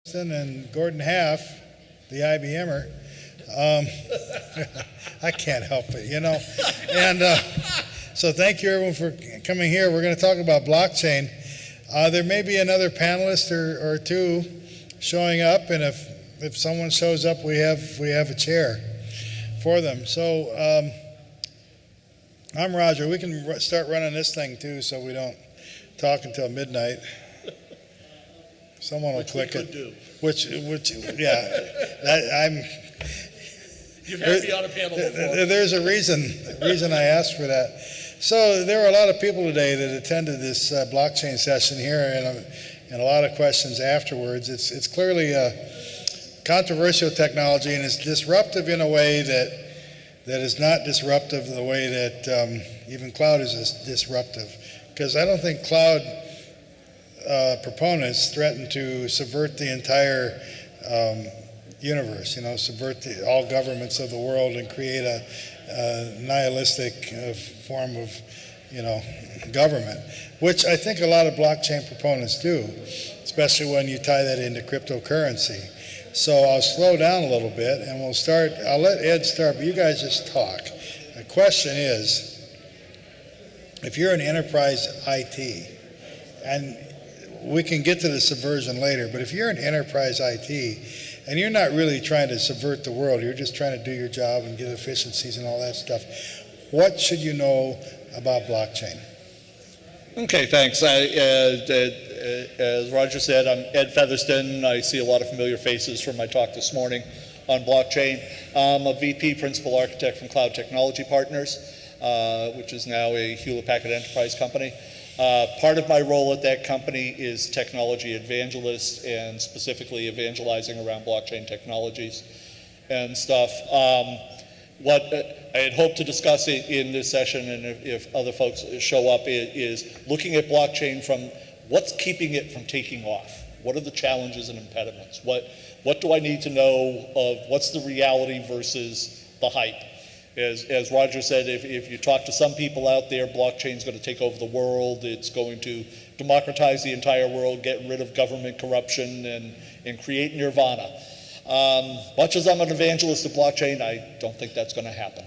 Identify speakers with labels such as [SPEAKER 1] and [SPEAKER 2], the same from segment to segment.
[SPEAKER 1] And Gordon Half, the IBMer. I can't help it, And so thank you, everyone, for coming here. We're going to talk about blockchain. There may be another panelist or two showing up, and if someone shows up, we have a chair for them. So I'm Roger. We can start running this thing too, so we don't talk until midnight. Someone will click it. Which, yeah,
[SPEAKER 2] You've had me on a panel before.
[SPEAKER 1] There's a reason I asked for that. So there were a lot of people today that attended this blockchain session here, and a lot of questions afterwards. It's clearly a controversial technology, and it's disruptive in a way that is not disruptive the way that even cloud is disruptive. Because I don't think cloud proponents threaten to subvert the entire universe, subvert all governments of the world and create a nihilistic form of, government, which I think a lot of blockchain proponents do, especially when you tie that into cryptocurrency. So I'll slow down a little bit and we'll start. I'll let Ed start, but you guys just talk. The question is, if you're in enterprise IT, and we can get to the subversion later, but if you're in enterprise IT and you're not really trying to subvert the world, you're just trying to do your job and get efficiencies and all that stuff, what should you know about blockchain?
[SPEAKER 2] Okay, thanks. As Roger said, I'm Ed Featherston. I see a lot of familiar faces from my talk this morning on blockchain. I'm a VP Principal Architect from Cloud Technology Partners, which is now a Hewlett-Packard Enterprise company. Part of my role at that company is technology evangelist, and specifically evangelizing around blockchain technologies and stuff. What I had hoped to discuss in this session, and if other folks show up, is looking at blockchain from what's keeping it from taking off. What are the challenges and impediments? What do I need to know of what's the reality versus the hype? As Roger said, if you talk to some people out there, blockchain is going to take over the world. It's going to democratize the entire world, get rid of government corruption, and create nirvana. Much as I'm an evangelist of blockchain, I don't think that's going to happen.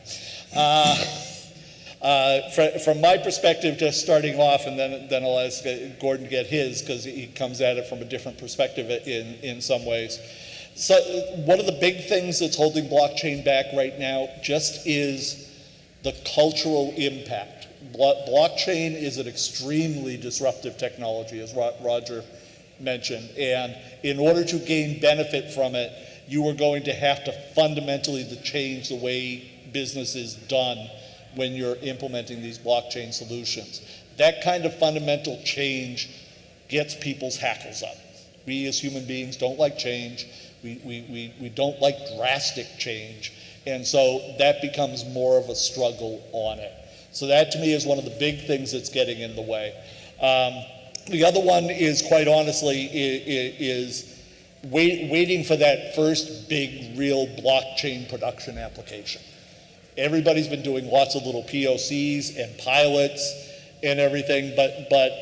[SPEAKER 2] From my perspective, just starting off, and then I'll ask Gordon to get his, because he comes at it from a different perspective in some ways. So one of the big things that's holding blockchain back right now just is the cultural impact. Blockchain is an extremely disruptive technology, as Roger mentioned, and in order to gain benefit from it, you are going to have to fundamentally change the way business is done when you're implementing these blockchain solutions. That kind of fundamental change gets people's hackles up. We as human beings don't like change. We don't like drastic change, and so that becomes more of a struggle on it. So that to me is one of the big things that's getting in the way. The other one is, quite honestly, is waiting for that first big real blockchain production application. Everybody's been doing lots of little POCs and pilots and everything, but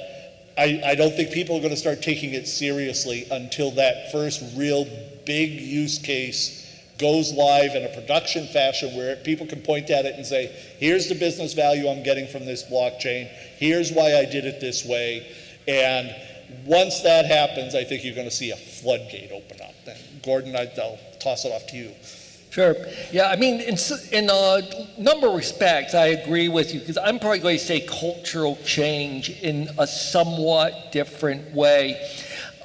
[SPEAKER 2] I don't think people are going to start taking it seriously until that first real big use case goes live in a production fashion where people can point at it and say, here's the business value I'm getting from this blockchain, here's why I did it this way. And once that happens, I think you're going to see a floodgate open up. And Gordon, I'll toss it off to you.
[SPEAKER 3] Sure. Yeah, I mean, in a number of respects, I agree with you, because I'm probably going to say cultural change in a somewhat different way.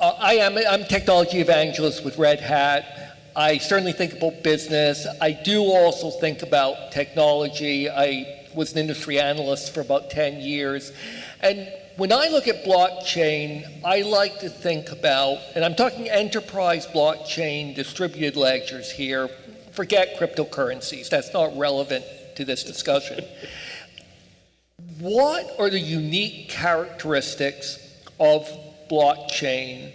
[SPEAKER 3] I'm a technology evangelist with Red Hat. I certainly think about business. I do also think about technology. I was an industry analyst for about 10 years. And when I look at blockchain, I like to think about, and I'm talking enterprise blockchain, distributed ledgers here. Forget cryptocurrencies. That's not relevant to this discussion. What are the unique characteristics of blockchain,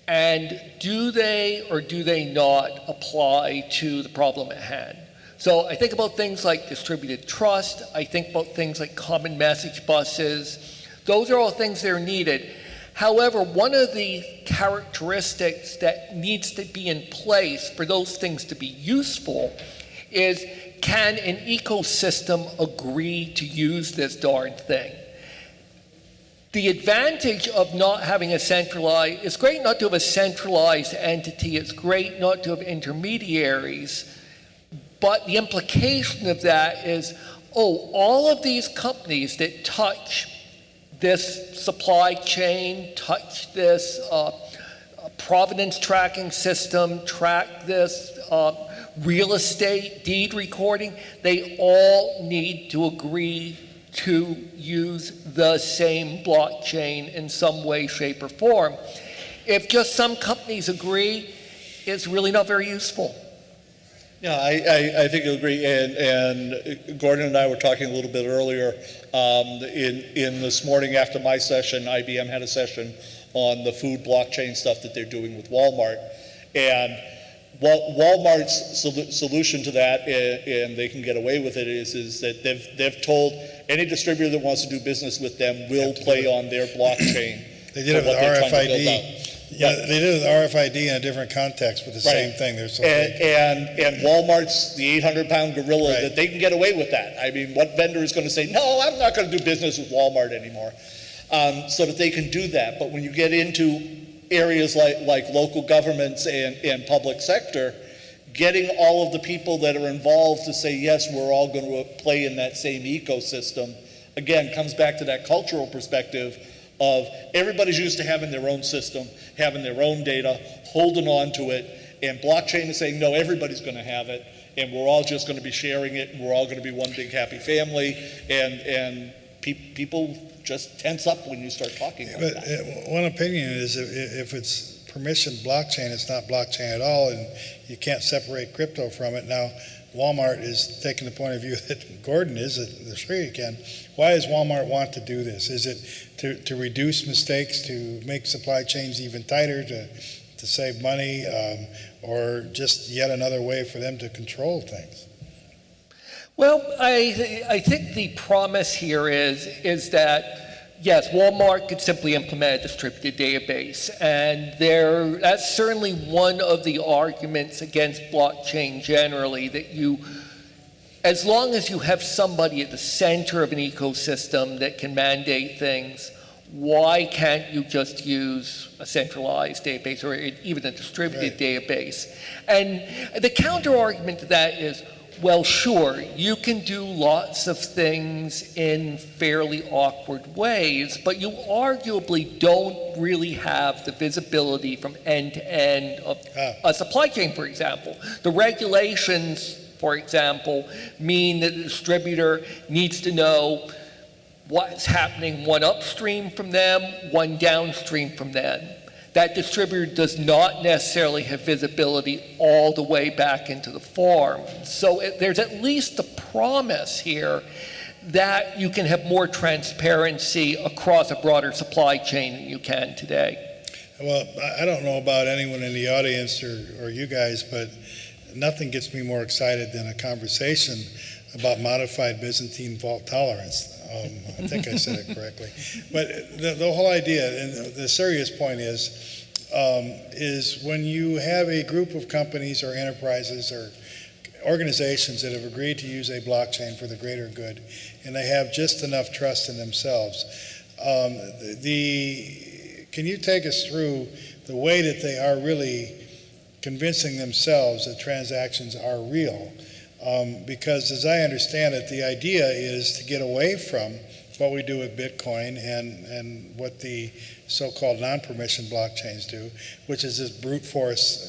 [SPEAKER 3] and do they or do they not apply to the problem at hand? So I think about things like distributed trust. I think about things like common message buses. Those are all things that are needed. However, one of the characteristics that needs to be in place for those things to be useful is, can an ecosystem agree to use this darn thing? The advantage of not having a centralized, it's great not to have a centralized entity, it's great not to have intermediaries, but the implication of that is, oh, all of these companies that touch this supply chain, touch this provenance tracking system, track this real estate deed recording, they all need to agree to use the same blockchain in some way, shape, or form. If just some companies agree, it's really not very useful.
[SPEAKER 2] Yeah, I think you'll agree. And Gordon and I were talking a little bit earlier. In this morning after my session, IBM had a session on the food blockchain stuff that they're doing with Walmart. And Walmart's solution to that, and they can get away with it, is that they've told any distributor that wants to do business with them will play on their blockchain.
[SPEAKER 1] They did it with RFID. Yeah, they did it with RFID in a different context, but the same thing. They're so big.
[SPEAKER 2] And Walmart's the 800-pound gorilla, that they can get away with that. I mean, what vendor is going to say, no, I'm not going to do business with Walmart anymore? So that they can do that. But when you get into areas like local governments and public sector, getting all of the people that are involved to say, yes, we're all going to play in that same ecosystem, again, comes back to that cultural perspective of everybody's used to having their own system, having their own data, holding on to it, and blockchain is saying, no, everybody's going to have it, and we're all just going to be sharing it, and we're all going to be one big happy family, and people just tense up when you start talking about that.
[SPEAKER 1] One opinion is if it's permissioned blockchain, it's not blockchain at all, and you can't separate crypto from it. Now, Walmart is taking the point of view that Gordon is, sure you can. Why does Walmart want to do this? Is it to reduce mistakes, to make supply chains even tighter, to save money, or just yet another way for them to control things?
[SPEAKER 3] Well, I think the promise here is that, yes, Walmart could simply implement a distributed database, and that's certainly one of the arguments against blockchain generally, that as long as you have somebody at the center of an ecosystem that can mandate things, why can't you just use a centralized database or even a distributed database? And the counter argument to that is, well, sure, you can do lots of things in fairly awkward ways, but you arguably don't really have the visibility from end to end of a supply chain, for example. The regulations, for example, mean that the distributor needs to know what's happening one upstream from them, one downstream from them. That distributor does not necessarily have visibility all the way back into the farm. So there's at least a promise here that you can have more transparency across a broader supply chain than you can today.
[SPEAKER 1] Well, I don't know about anyone in the audience or you guys, but nothing gets me more excited than a conversation about modified Byzantine fault tolerance. I think I said it correctly. But the whole idea, and the serious point is when you have a group of companies or enterprises or organizations that have agreed to use a blockchain for the greater good, and they have just enough trust in themselves. Can you take us through the way that they are really convincing themselves that transactions are real? Because as I understand it, the idea is to get away from what we do with Bitcoin and what the so-called non-permission blockchains do, which is this brute force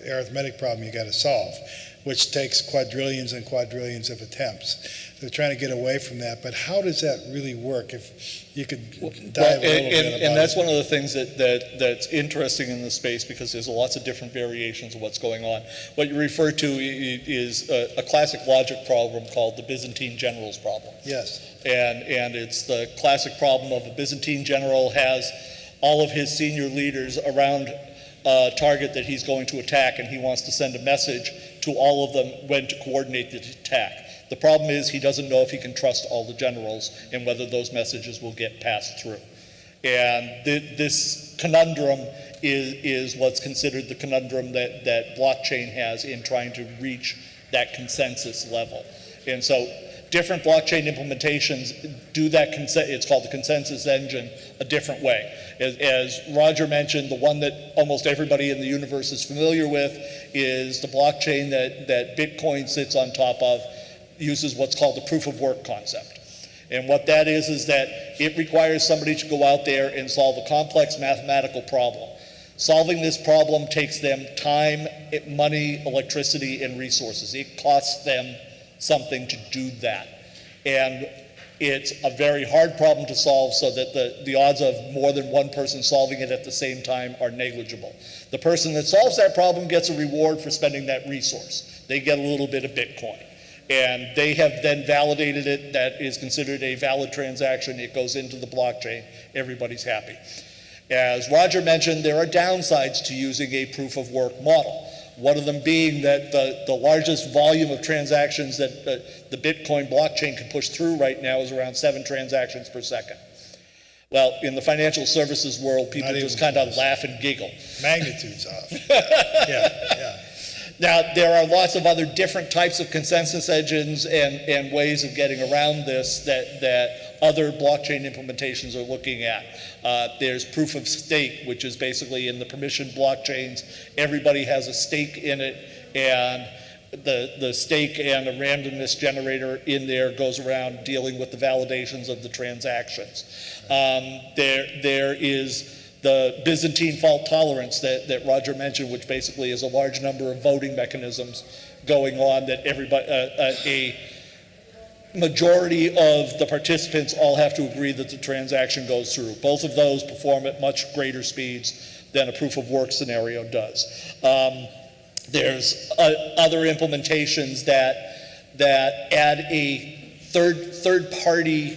[SPEAKER 1] arithmetic problem you got to solve, which takes quadrillions and quadrillions of attempts. They're trying to get away from that, but how does that really work? If you could dive a little bit about it.
[SPEAKER 2] And that's one of the things that's interesting in the space, because there's lots of different variations of what's going on. What you refer to is a classic logic problem called the Byzantine generals problem.
[SPEAKER 1] Yes.
[SPEAKER 2] And it's the classic problem of a Byzantine general has all of his senior leaders around a target that he's going to attack, and he wants to send a message to all of them when to coordinate the attack. The problem is he doesn't know if he can trust all the generals and whether those messages will get passed through. And this conundrum is what's considered the conundrum that blockchain has in trying to reach that consensus level. And so different blockchain implementations do that, it's called the consensus engine, a different way. As Roger mentioned, the one that almost everybody in the universe is familiar with is the blockchain that Bitcoin sits on top of, uses what's called the proof of work concept. And what that is that it requires somebody to go out there and solve a complex mathematical problem. Solving this problem takes them time, money, electricity, and resources. It costs them something to do that. And it's a very hard problem to solve, so that the odds of more than one person solving it at the same time are negligible. The person that solves that problem gets a reward for spending that resource. They get a little bit of Bitcoin. And they have then validated it. That is considered a valid transaction. It goes into the blockchain. Everybody's happy. As Roger mentioned, there are downsides to using a proof of work model. One of them being that the largest volume of transactions that the Bitcoin blockchain can push through right now is around 7 transactions per second. Well, in the financial services world, people just kind of laugh and giggle.
[SPEAKER 1] Magnitudes off. Yeah.
[SPEAKER 2] Now, there are lots of other different types of consensus engines and ways of getting around this that other blockchain implementations are looking at. There's proof of stake, which is basically in the permission blockchains, everybody has a stake in it, and the stake and a randomness generator in there goes around dealing with the validations of the transactions. There is the Byzantine fault tolerance that Roger mentioned, which basically is a large number of voting mechanisms going on that everybody, a majority of the participants all have to agree that the transaction goes through. Both of those perform at much greater speeds than a proof of work scenario does. There's other implementations that add a third party,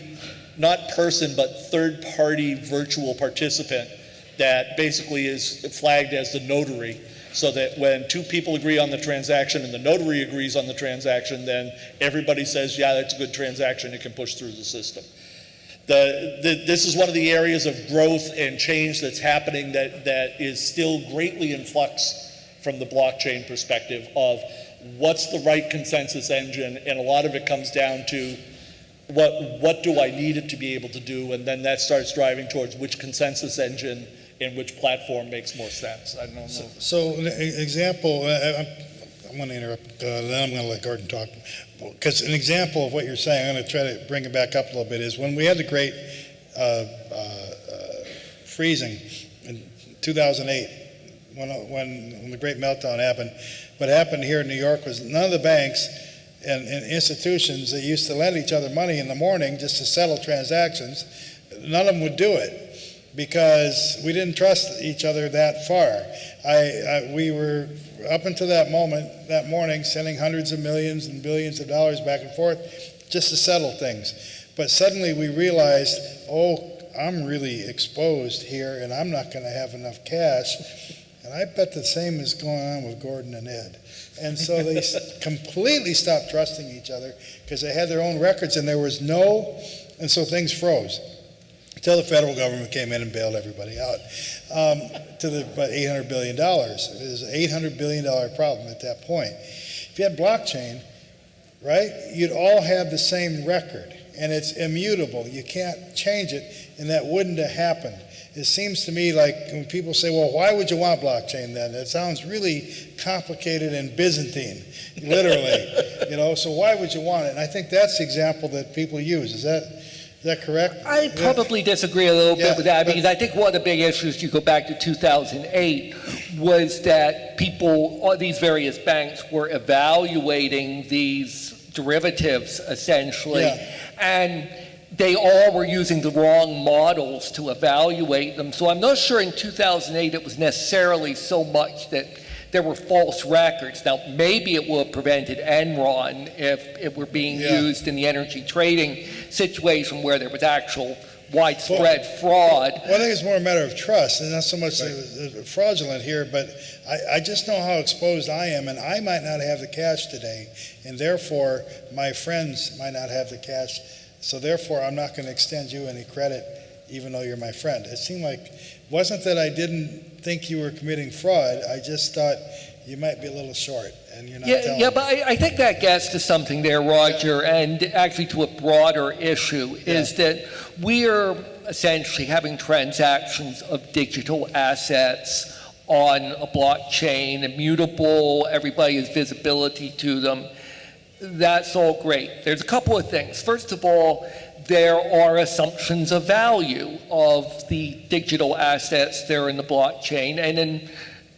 [SPEAKER 2] not person, but third party virtual participant that basically is flagged as the notary, so that when 2 people agree on the transaction and the notary agrees on the transaction, then everybody says, yeah, that's a good transaction, it can push through the system. This is one of the areas of growth and change that's happening that is still greatly in flux from the blockchain perspective of what's the right consensus engine, and a lot of it comes down to what do I need it to be able to do, and then that starts driving towards which consensus engine and which platform makes more sense. I don't know.
[SPEAKER 1] So an example, I'm going to interrupt, then I'm going to let Gordon talk. Because an example of what you're saying, I'm going to try to bring it back up a little bit, is when we had the great freezing in 2008, when the great meltdown happened, what happened here in New York was none of the banks and institutions that used to lend each other money in the morning just to settle transactions, none of them would do it because we didn't trust each other that far. We were, up until that moment, that morning, sending hundreds of millions and billions of dollars back and forth just to settle things. But suddenly we realized, oh, I'm really exposed here and I'm not going to have enough cash. And I bet the same is going on with Gordon and Ed. And so they completely stopped trusting each other because they had their own records and there was and so things froze until the federal government came in and bailed everybody out to about $800 billion. It was an $800 billion problem at that point. If you had blockchain, right, you'd all have the same record and it's immutable. You can't change it, and that wouldn't have happened. It seems to me like when people say, well, why would you want blockchain then? It sounds really complicated and Byzantine, literally, so why would you want it? And I think that's the example that people use. Is that correct?
[SPEAKER 3] I probably disagree a little bit with that, because I think one of the big issues, you go back to 2008, was that all these various banks were evaluating these derivatives, essentially, and they all were using the wrong models to evaluate them. So I'm not sure in 2008 it was necessarily so much that there were false records. Now, maybe it would have prevented Enron if it were being used in the energy trading situation where there was actual widespread fraud.
[SPEAKER 1] Well, I think it's more a matter of trust, and not so much fraudulent here, but I just know how exposed I am, and I might not have the cash today, and therefore my friends might not have the cash. So therefore, I'm not going to extend you any credit, even though you're my friend. It seemed like, it wasn't that I didn't think you were committing fraud, I just thought you might be a little short, and you're not telling
[SPEAKER 3] Yeah,
[SPEAKER 1] me.
[SPEAKER 3] but I think that gets to something there, Roger, and actually to a broader issue, is that we are essentially having transactions of digital assets on a blockchain, immutable, everybody has visibility to them. That's all great. There's a couple of things. First of all, there are assumptions of value of the digital assets that are in the blockchain, and in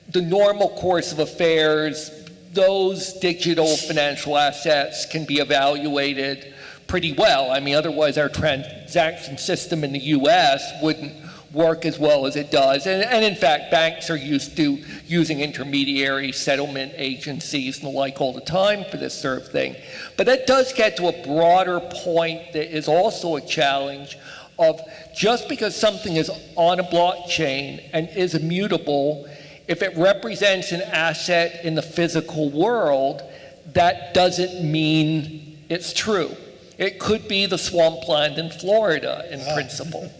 [SPEAKER 3] the normal course of affairs, those digital financial assets can be evaluated pretty well. I mean, otherwise our transaction system in the US wouldn't work as well as it does. And in fact, banks are used to using intermediary settlement agencies and the like all the time for this sort of thing. But that does get to a broader point that is also a challenge of just because something is on a blockchain and is immutable, if it represents an asset in the physical world, that doesn't mean it's true. It could be the swampland in Florida in principle.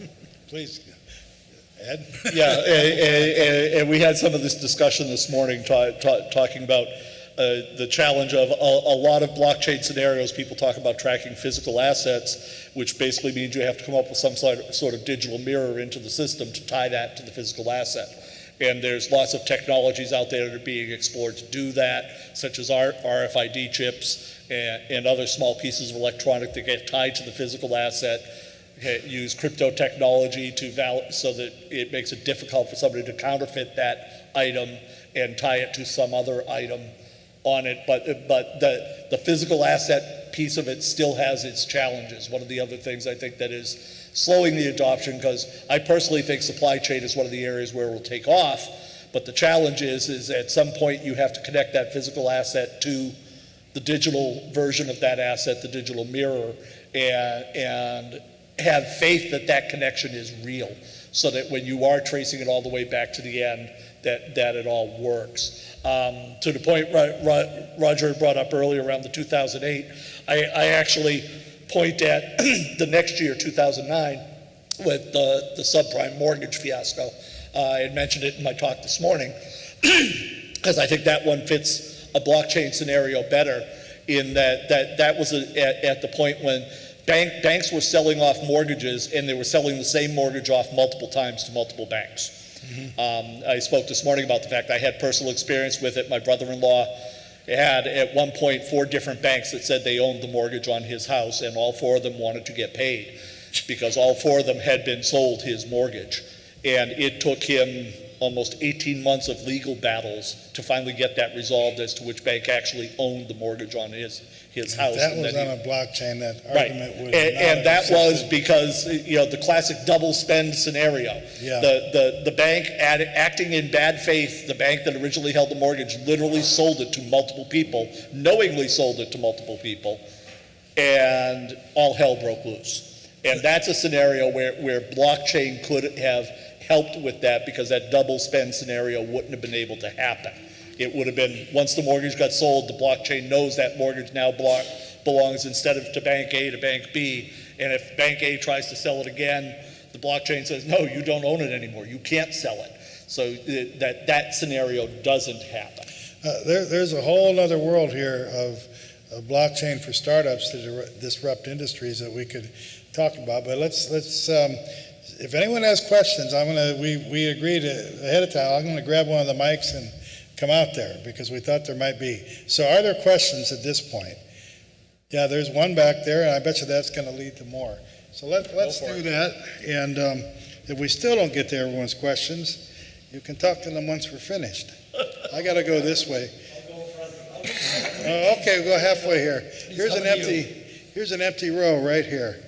[SPEAKER 1] Please, Ed?
[SPEAKER 2] Yeah, and we had some of this discussion this morning talking about the challenge of a lot of blockchain scenarios. People talk about tracking physical assets, which basically means you have to come up with some sort of digital mirror into the system to tie that to the physical asset. And there's lots of technologies out there that are being explored to do that, such as RFID chips and other small pieces of electronic that get tied to the physical asset. Use crypto technology so that it makes it difficult for somebody to counterfeit that item and tie it to some other item on it. But the physical asset piece of it still has its challenges. One of the other things I think that is slowing the adoption, because I personally think supply chain is one of the areas where it will take off, but the challenge is at some point you have to connect that physical asset to the digital version of that asset, the digital mirror, and have faith that that connection is real, so that when you are tracing it all the way back to the end, that it all works. To the point Roger brought up earlier around the 2008, I actually point at the next year, 2009, with the subprime mortgage fiasco. I had mentioned it in my talk this morning, because I think that one fits a blockchain scenario better, in that was at the point when banks were selling off mortgages, and they were selling the same mortgage off multiple times to multiple banks. I spoke this morning about the fact I had personal experience with it. My brother-in-law had at one point 4 different banks that said they owned the mortgage on his house, and all 4 of them wanted to get paid because all 4 of them had been sold his mortgage. And it took him almost 18 months of legal battles to finally get that resolved as to which bank actually owned the mortgage on his house.
[SPEAKER 1] That was on a blockchain, that
[SPEAKER 2] Right,
[SPEAKER 1] argument would
[SPEAKER 2] and that was because, the classic double spend scenario.
[SPEAKER 1] Yeah.
[SPEAKER 2] The bank acting in bad faith, the bank that originally held the mortgage literally sold it to multiple people, knowingly sold it to multiple people, and all hell broke loose. And that's a scenario where blockchain could have helped with that, because that double spend scenario wouldn't have been able to happen. It would have been, once the mortgage got sold, the blockchain knows that mortgage now belongs, instead of to bank A, to bank B. And if bank A tries to sell it again, the blockchain says, no, you don't own it anymore. You can't sell it. So that scenario doesn't happen.
[SPEAKER 1] There's a whole other world here of blockchain for startups to disrupt industries that we could talk about. But let's if anyone has questions, we agreed ahead of time, I'm going to grab one of the mics and come out there, because we thought there might be. So are there questions at this point? Yeah, there's one back there, and I bet you that's going to lead to more. So let's do that. And if we still don't get to everyone's questions, you can talk to them once we're finished. I got to go this way. Oh, okay, we'll go halfway here. Here's an empty row right here.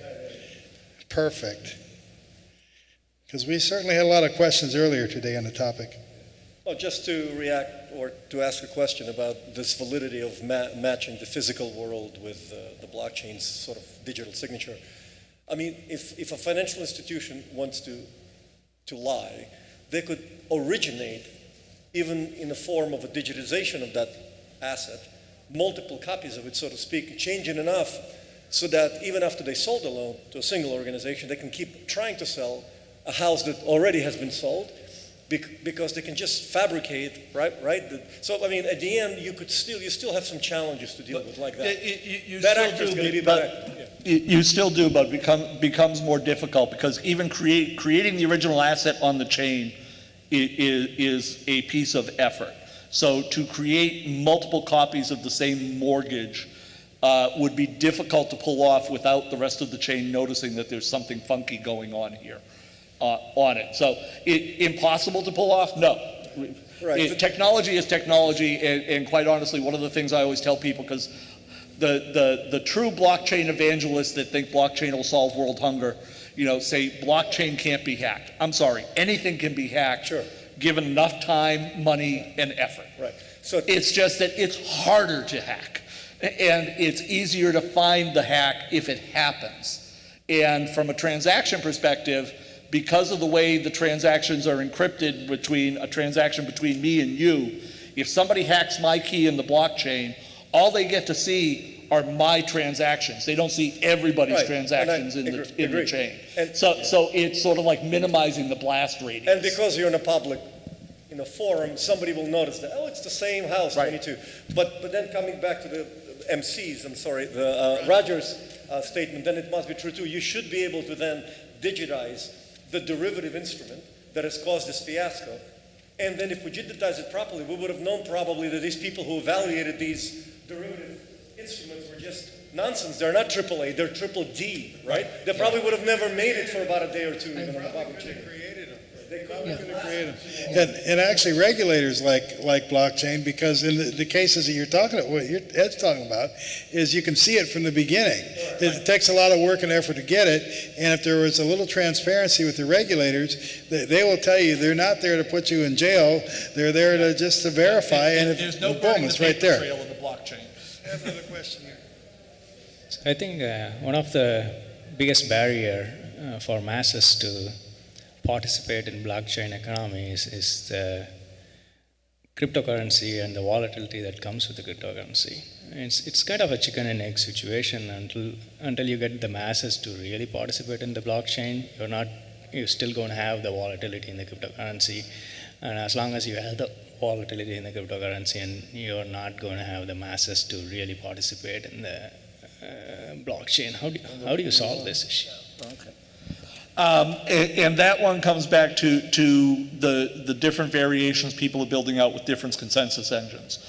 [SPEAKER 1] Perfect. Because we certainly had a lot of questions earlier today on the topic.
[SPEAKER 4] Well, just to react or to ask a question about this validity of matching the physical world with the blockchain's sort of digital signature. I mean, if a financial institution wants to lie, they could originate, even in the form of a digitization of that asset, multiple copies of it, so to speak, change it enough so that even after they sold the loan to a single organization, they can keep trying to sell a house that already has been sold, because they can just fabricate, right? So I mean, at the end, you still have some challenges to deal with like that.
[SPEAKER 2] You
[SPEAKER 4] That
[SPEAKER 2] still
[SPEAKER 4] actor's
[SPEAKER 2] do,
[SPEAKER 4] going to be
[SPEAKER 2] but-
[SPEAKER 4] that actor. Yeah.
[SPEAKER 2] You still do, but becomes more difficult because even creating the original asset on the chain is a piece of effort. So to create multiple copies of the same mortgage would be difficult to pull off without the rest of the chain noticing that there's something funky going on here on it. So impossible to pull off? No.
[SPEAKER 4] Right.
[SPEAKER 2] Technology is technology, and quite honestly, one of the things I always tell people, because the true blockchain evangelists that think blockchain will solve world hunger, say blockchain can't be hacked. I'm sorry, anything can be hacked,
[SPEAKER 4] Sure,
[SPEAKER 2] given enough time, money, and effort.
[SPEAKER 4] right. So
[SPEAKER 2] It's just that it's harder to hack, and it's easier to find the hack if it happens. And from a transaction perspective, because of the way the transactions are encrypted between a transaction between me and you, if somebody hacks my key in the blockchain, all they get to see are my transactions. They don't see everybody's
[SPEAKER 4] Right,
[SPEAKER 2] transactions
[SPEAKER 4] and I
[SPEAKER 2] in the
[SPEAKER 4] agree.
[SPEAKER 2] chain.
[SPEAKER 4] And-
[SPEAKER 2] So it's sort of like minimizing the blast radius.
[SPEAKER 4] And because you're in a public, forum, somebody will notice that, it's the same house,
[SPEAKER 2] Right.
[SPEAKER 4] 22. But then coming back to the MCs, the Rogers statement, then it must be true too. You should be able to then digitize the derivative instrument that has caused this fiasco. And then if we digitize it properly, we would have known probably that these people who evaluated these derivative instruments were just nonsense. They're not AAA, they're triple D, right? They probably would have never made it for about a day or two, even on the public chain. They couldn't have created them.
[SPEAKER 1] And actually, regulators like blockchain, because in the cases that you're talking about, what Ed's talking about, is you can see it from the beginning. It takes a lot of work and effort to get it, and if there was a little transparency with the regulators, they will tell you they're not there to put you in jail. They're there to just to verify, and
[SPEAKER 2] there's no
[SPEAKER 1] boom, it's right there.
[SPEAKER 2] trail of the blockchain.
[SPEAKER 1] I have another question here.
[SPEAKER 5] I think one of the biggest barrier for masses to participate in blockchain economy is the cryptocurrency and the volatility that comes with the cryptocurrency. It's kind of a chicken and egg situation until you get the masses to really participate in the blockchain. You're still going to have the volatility in the cryptocurrency, and as long as you have the volatility in the cryptocurrency, and you're not going to have the masses to really participate in the blockchain. How do you solve this issue?
[SPEAKER 2] Okay. And that one comes back to the different variations people are building out with different consensus engines.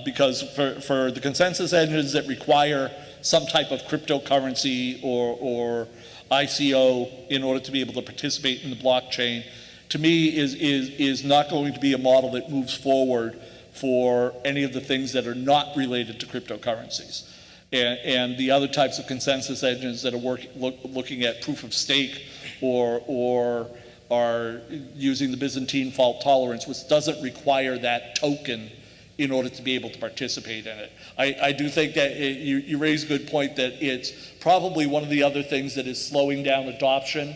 [SPEAKER 2] Because for the consensus engines that require some type of cryptocurrency or ICO in order to be able to participate in the blockchain, to me is not going to be a model that moves forward for any of the things that are not related to cryptocurrencies. And the other types of consensus engines that are looking at proof of stake or are using the Byzantine fault tolerance, which doesn't require that token in order to be able to participate in it. I do think that you raise a good point that it's probably one of the other things that is slowing down adoption,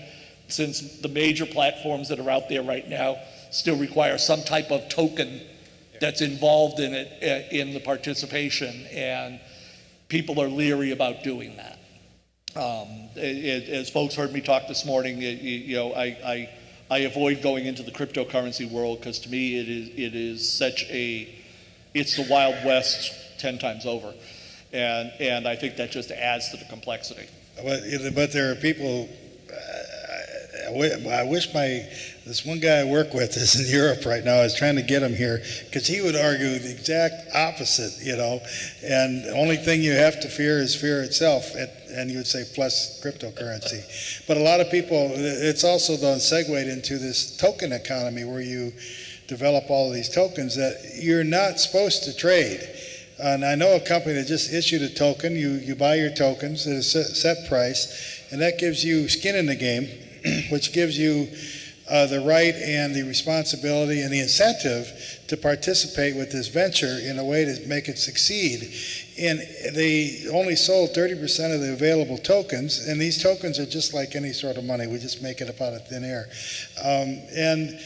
[SPEAKER 2] since the major platforms that are out there right now still require some type of token that's involved in it, in the participation, and people are leery about doing that. As folks heard me talk this morning, I avoid going into the cryptocurrency world because to me it is it's the Wild West 10 times over, and I think that just adds to the complexity.
[SPEAKER 1] But there are people. I wish this one guy I work with is in Europe right now. I was trying to get him here because he would argue the exact opposite, and the only thing you have to fear is fear itself, and you would say plus cryptocurrency. But a lot of people, it's also then segued into this token economy where you develop all of these tokens that you're not supposed to trade. And I know a company that just issued a token. You buy your tokens at a set price, and that gives you skin in the game, which gives you the right and the responsibility and the incentive to participate with this venture in a way to make it succeed. And they only sold 30% of the available tokens, and these tokens are just like any sort of money. We just make it up out of thin air. And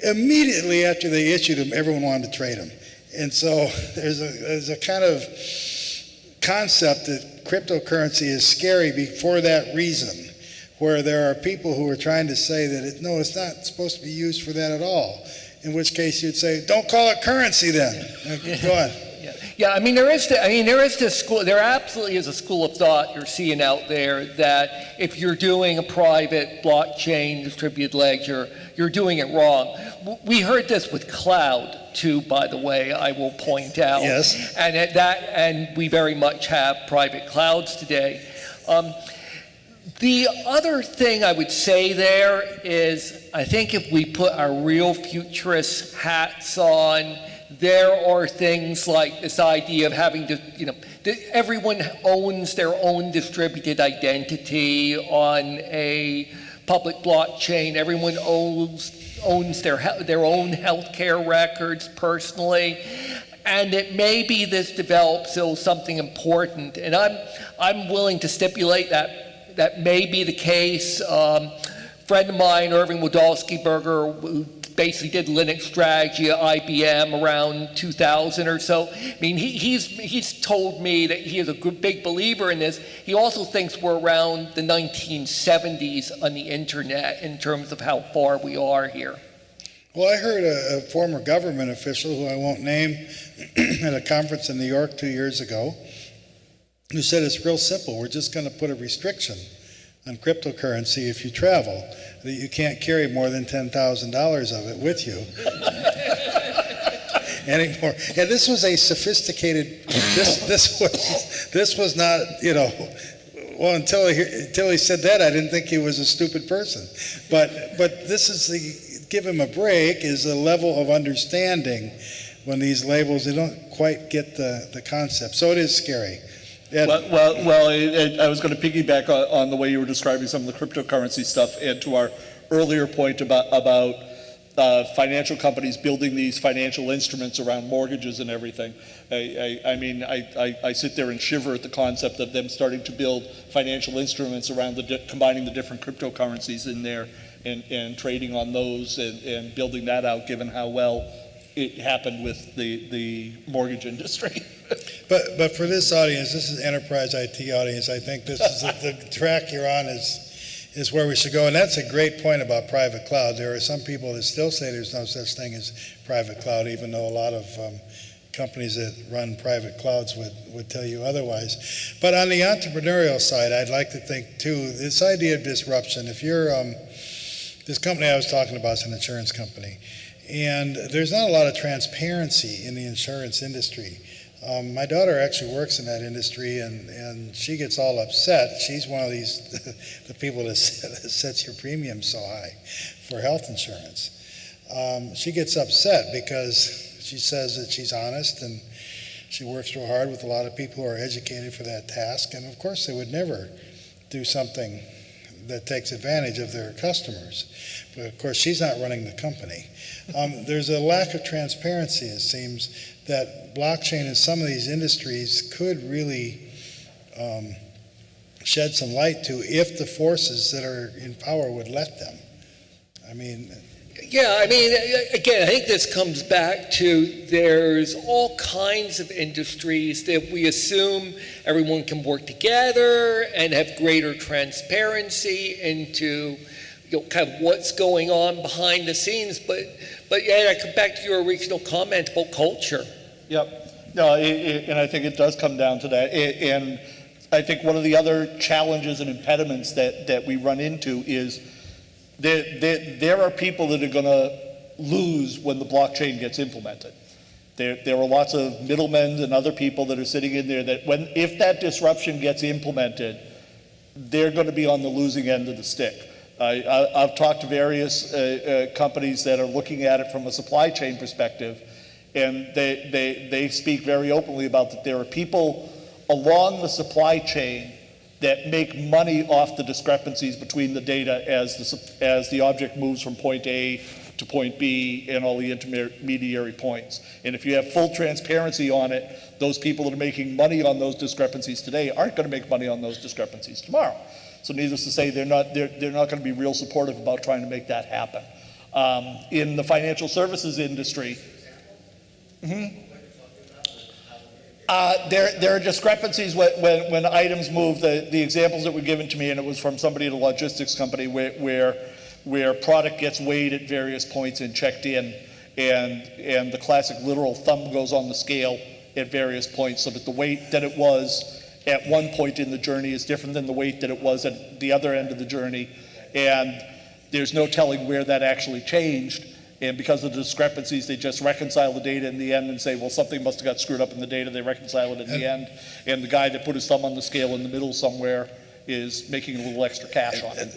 [SPEAKER 1] immediately after they issued them, everyone wanted to trade them. And so there's a kind of concept that cryptocurrency is scary for that reason. where there are people who are trying to say that, no, it's not supposed to be used for that at all, in which case you'd say, don't call it currency then. Go on.
[SPEAKER 3] Yeah, I mean, there is this school, there absolutely is a school of thought you're seeing out there that if you're doing a private blockchain distributed ledger, you're doing it wrong. We heard this with cloud too, by the way, I will point out.
[SPEAKER 1] Yes.
[SPEAKER 3] And we very much have private clouds today. The other thing I would say there is, I think if we put our real futurist hats on, there are things like this idea of having to, everyone owns their own distributed identity on a public blockchain. Everyone owns their own healthcare records personally. And it may be this develops something important. And I'm willing to stipulate that may be the case. Friend of mine, Irving Wodolski-Berger, who basically did Linux strategy at IBM around 2000 or so. I mean, he's told me that he is a big believer in this. He also thinks we're around the 1970s on the internet in terms of how far we are here.
[SPEAKER 1] Well, I heard a former government official, who I won't name, at a conference in New York 2 years ago, who said it's real simple. We're just going to put a restriction on cryptocurrency if you travel, that you can't carry more than $10,000 of it with you anymore. And this was a sophisticated, this was not, well, until he said that, I didn't think he was a stupid person. But this is give him a break, is a level of understanding when these labels, they don't quite get the concept. So it is scary.
[SPEAKER 2] I was going to piggyback on the way you were describing some of the cryptocurrency stuff, and to our earlier point about financial companies building these financial instruments around mortgages and everything. I sit there and shiver at the concept of them starting to build financial instruments around combining the different cryptocurrencies in there and trading on those and building that out, given how well it happened with the mortgage industry.
[SPEAKER 1] But for this audience, this is enterprise IT audience, I think this is the track you're on is where we should go. And that's a great point about private cloud. There are some people that still say there's no such thing as private cloud, even though a lot of companies that run private clouds would tell you otherwise. But on the entrepreneurial side, I'd like to think too, this idea of disruption, if you're, this company I was talking about is an insurance company, and there's not a lot of transparency in the insurance industry. My daughter actually works in that industry, and she gets all upset. She's one of these, the people that sets your premium so high for health insurance. She gets upset because she says that she's honest and she works real hard with a lot of people who are educated for that task. And of course, they would never do something that takes advantage of their customers. But of course, she's not running the company. There's a lack of transparency, it seems, that blockchain in some of these industries could really shed some light to if the forces that are in power would let them.
[SPEAKER 3] Yeah, again, I think this comes back to there's all kinds of industries that we assume everyone can work together and have greater transparency into kind of what's going on behind the scenes. But yeah, I come back to your original comment about culture.
[SPEAKER 2] Yep. No, and I think it does come down to that. And I think one of the other challenges and impediments that we run into is there are people that are going to lose when the blockchain gets implemented. There are lots of middlemen and other people that are sitting in there that if that disruption gets implemented, they're going to be on the losing end of the stick. I've talked to various companies that are looking at it from a supply chain perspective, and they speak very openly about that there are people along the supply chain that make money off the discrepancies between the data as the object moves from point A to point B and all the intermediary points. And if you have full transparency on it, those people that are making money on those discrepancies today aren't going to make money on those discrepancies tomorrow. So needless to say, they're not going to be real supportive about trying to make that happen. In the financial services industry, There are discrepancies when items move. The examples that were given to me, and it was from somebody at a logistics company, where product gets weighed at various points and checked in, and the classic literal thumb goes on the scale at various points, so that the weight that it was at one point in the journey is different than the weight that it was at the other end of the journey, and there's no telling where that actually changed. And because of the discrepancies, they just reconcile the data in the end and say, well, something must have got screwed up in the data. They reconcile it in the end. And the guy that put his thumb on the scale in the middle somewhere is making a little extra cash on it.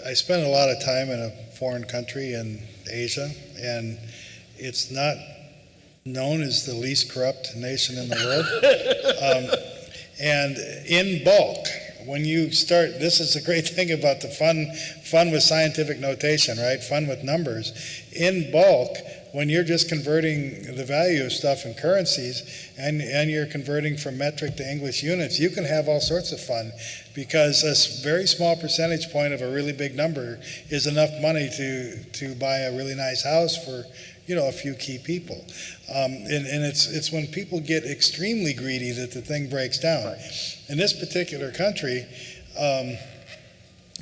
[SPEAKER 1] I spend a lot of time in a foreign country in Asia, and it's not known as the least corrupt nation in the world. And in bulk, when you start, this is the great thing about the fun with scientific notation, right? Fun with numbers. In bulk, when you're just converting the value of stuff in currencies and you're converting from metric to English units, you can have all sorts of fun, because a very small percentage point of a really big number is enough money to buy a really nice house for, a few key people. And it's when people get extremely greedy that the thing breaks down. Right. In this particular country,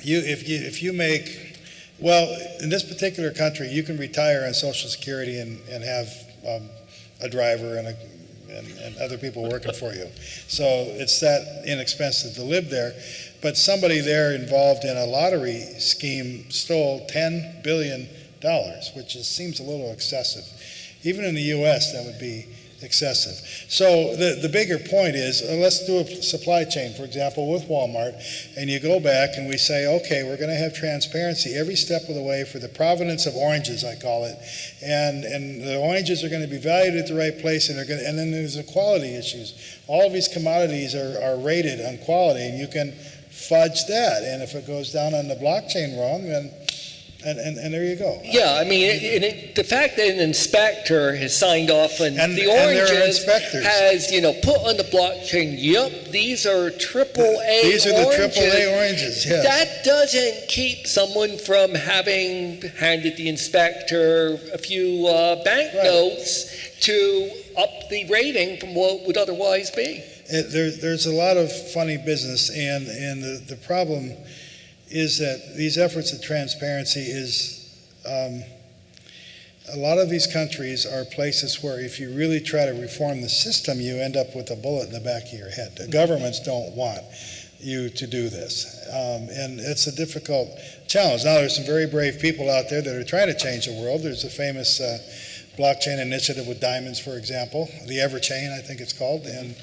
[SPEAKER 1] if you make, in this particular country, you can retire on Social Security and have a driver and other people working for you. So it's that inexpensive to live there. But somebody there involved in a lottery scheme stole $10 billion, which seems a little excessive. Even in the U.S., that would be excessive. So the bigger point is, let's do a supply chain, for example, with Walmart, and you go back and we say, okay, we're going to have transparency every step of the way for the provenance of oranges, I call it, and the oranges are going to be valued at the right place, and then there's the quality issues. All of these commodities are rated on quality, and you can fudge that, and if it goes down on the blockchain wrong, then and there you go.
[SPEAKER 3] Yeah, I mean, the fact that an inspector has signed off on the oranges has, put on the blockchain, yep, these are triple A oranges.
[SPEAKER 1] These are the triple A oranges, yes.
[SPEAKER 3] That doesn't keep someone from having handed the inspector a few banknotes to up the rating from what would otherwise be.
[SPEAKER 1] There's a lot of funny business, and the problem is that these efforts at transparency is, a lot of these countries are places where if you really try to reform the system, you end up with a bullet in the back of your head. The governments don't want you to do this. And it's a difficult challenge. Now, there's some very brave people out there that are trying to change the world. There's a famous blockchain initiative with diamonds, for example, the Everchain, I think it's called, and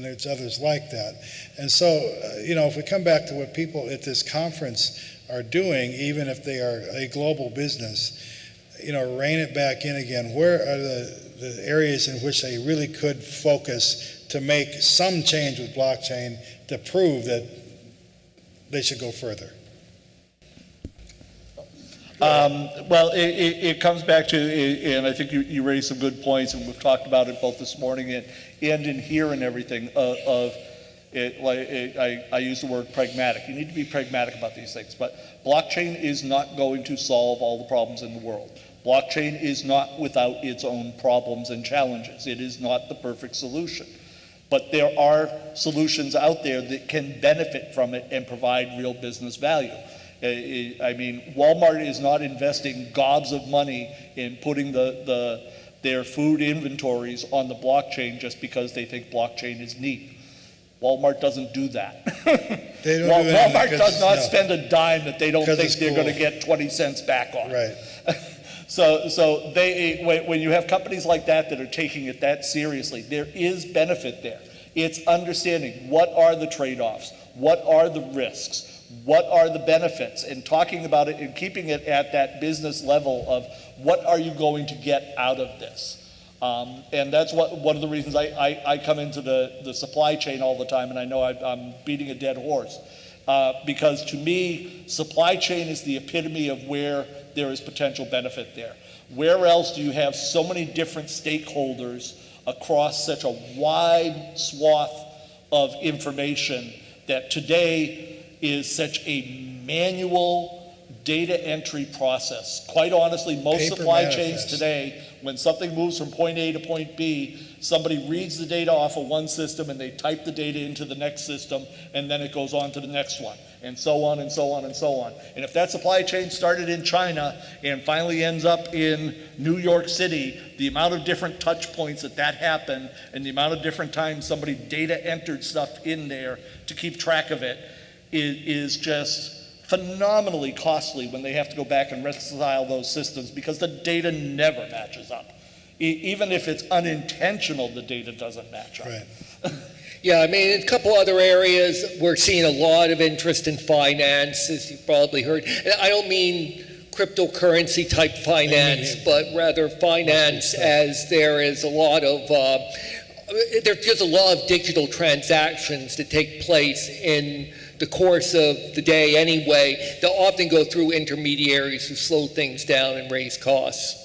[SPEAKER 1] there's others like that. And so, if we come back to what people at this conference are doing, even if they are a global business, rein it back in again. Where are the areas in which they really could focus to make some change with blockchain to prove that they should go further?
[SPEAKER 2] Well, it comes back to, and I think you raised some good points, and we've talked about it both this morning and in here and everything, I use the word pragmatic. You need to be pragmatic about these things, but blockchain is not going to solve all the problems in the world. Blockchain is not without its own problems and challenges. It is not the perfect solution. But there are solutions out there that can benefit from it and provide real business value. I mean, Walmart is not investing gobs of money in putting their food inventories on the blockchain just because they think blockchain is neat. Walmart doesn't do that. Walmart does not spend a dime that they don't think they're going to get 20 cents back on.
[SPEAKER 1] Right.
[SPEAKER 2] So when you have companies like that are taking it that seriously, there is benefit there. It's understanding what are the trade-offs, what are the risks, what are the benefits, and talking about it and keeping it at that business level of what are you going to get out of this. And that's one of the reasons I come into the supply chain all the time, and I know I'm beating a dead horse. Because to me, supply chain is the epitome of where there is potential benefit there. Where else do you have so many different stakeholders across such a wide swath of information that today is such a manual, data entry process. Quite honestly, most
[SPEAKER 1] Paper
[SPEAKER 2] supply
[SPEAKER 1] manifest.
[SPEAKER 2] chains today, when something moves from point A to point B, somebody reads the data off of one system and they type the data into the next system, and then it goes on to the next one, and so on and so on and so on. And if that supply chain started in China and finally ends up in New York City, the amount of different touch points that happened and the amount of different times somebody data entered stuff in there to keep track of it is just phenomenally costly when they have to go back and reconcile those systems, because the data never matches up. Even if it's unintentional, the data doesn't match up.
[SPEAKER 1] Right.
[SPEAKER 3] Yeah, I mean, in a couple other areas, we're seeing a lot of interest in finance, as you've probably heard. And I don't mean cryptocurrency type finance, but rather finance, as there is a lot of, there's just a lot of digital transactions that take place in the course of the day anyway, that often go through intermediaries who slow things down and raise costs.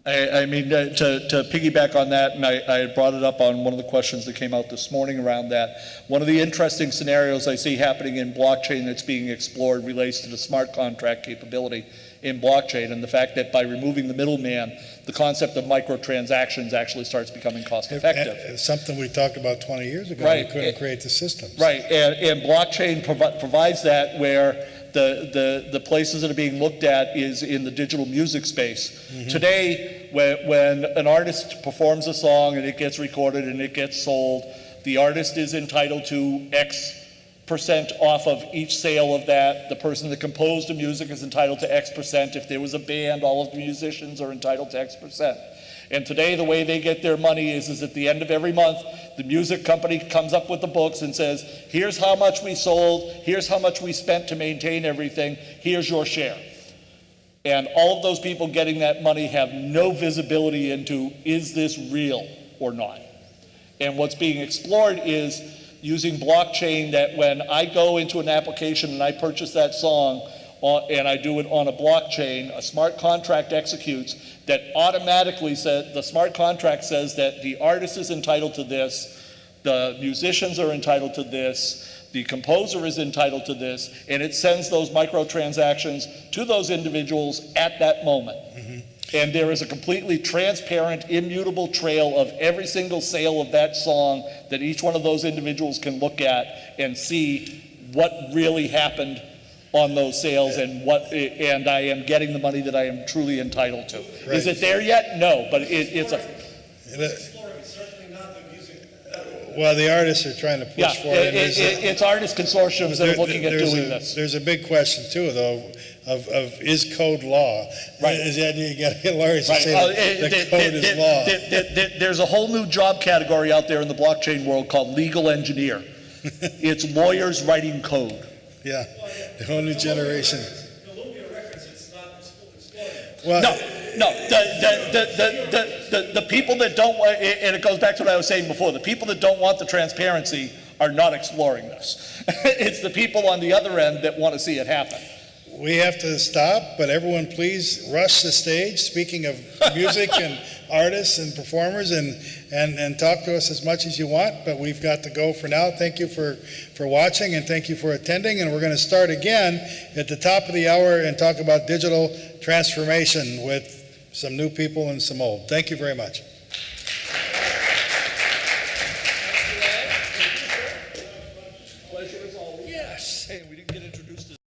[SPEAKER 2] I mean, to piggyback on that, and I brought it up on one of the questions that came out this morning around that, one of the interesting scenarios I see happening in blockchain that's being explored relates to the smart contract capability in blockchain, and the fact that by removing the middleman, the concept of microtransactions actually starts becoming cost effective.
[SPEAKER 1] It's something we talked about 20 years ago.
[SPEAKER 2] Right.
[SPEAKER 1] We couldn't create the systems.
[SPEAKER 2] Right, and blockchain provides that, where the places that are being looked at is in the digital music space. Mm-hmm. Today, when an artist performs a song and it gets recorded and it gets sold, the artist is entitled to X% off of each sale of that. The person that composed the music is entitled to X%. If there was a band, all of the musicians are entitled to X%. And today, the way they get their money is at the end of every month, the music company comes up with the books and says, here's how much we sold, here's how much we spent to maintain everything, here's your share. And all of those people getting that money have no visibility into, is this real or not? And what's being explored is using blockchain, that when I go into an application and I purchase that song, and I do it on a blockchain, a smart contract executes that automatically says, the smart contract says that the artist is entitled to this, the musicians are entitled to this, the composer is entitled to this, and it sends those microtransactions to those individuals at that moment. Mm-hmm. And there is a completely transparent, immutable trail of every single sale of that song that each one of those individuals can look at and see what really happened on those sales, and I am getting the money that I am truly entitled to. Right. Is it there yet? No, but it's a...
[SPEAKER 1] Well, the artists are trying to push for it.
[SPEAKER 2] It's artist consortiums that are looking at doing this.
[SPEAKER 1] There's a big question too, though, of is code law?
[SPEAKER 2] Right.
[SPEAKER 1] Is the idea you got to get lawyers to say that code is law?
[SPEAKER 2] There's a whole new job category out there in the blockchain world called legal engineer. It's lawyers writing code.
[SPEAKER 1] Yeah, the whole new generation.
[SPEAKER 2] Well, no. The people that don't want, and it goes back to what I was saying before, the people that don't want the transparency are not exploring this. It's the people on the other end that want to see it happen.
[SPEAKER 1] We have to stop, but everyone please rush the stage, speaking of music and artists and performers, and talk to us as much as you want, but we've got to go for now. Thank you for watching, and thank you for attending, and we're going to start again at the top of the hour and talk about digital transformation with some new people and some old. Thank you very much.